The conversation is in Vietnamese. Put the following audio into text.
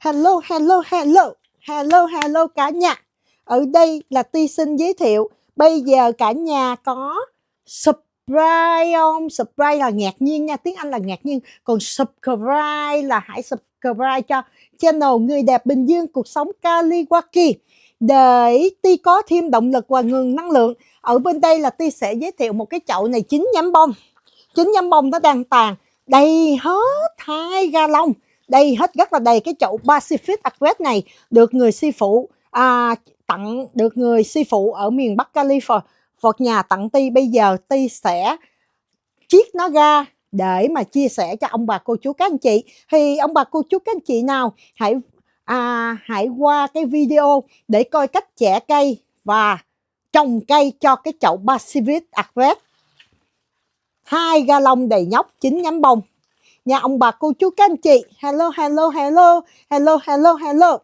Hello, hello, hello, hello, hello cả nhà. Ở đây là Ti xin giới thiệu. Bây giờ cả nhà có subscribe không? Subscribe là ngạc nhiên nha, tiếng Anh là ngạc nhiên. Còn subscribe là hãy subscribe cho channel Người đẹp Bình Dương cuộc sống Kaliwaki để Ti có thêm động lực và nguồn năng lượng. Ở bên đây là Ti sẽ giới thiệu một cái chậu này 9 nhánh bông. 9 nhánh bông nó đang tàn đầy hết 2 ga lông, đây hết rất là đầy. Cái chậu Pacific Aquarius này được người sư phụ được người sư phụ ở miền Bắc California tặng Ti. Bây giờ Ti sẽ chiết nó ra để mà chia sẻ cho ông bà cô chú các anh chị. Thì ông bà cô chú các anh chị nào hãy qua cái video để coi cách chẻ cây và trồng cây cho cái chậu Pacific Aquarius 2 ga lông đầy nhóc 9 nhánh bông nha ông bà cô chú các anh chị. Hello, hello, hello, hello, hello, hello.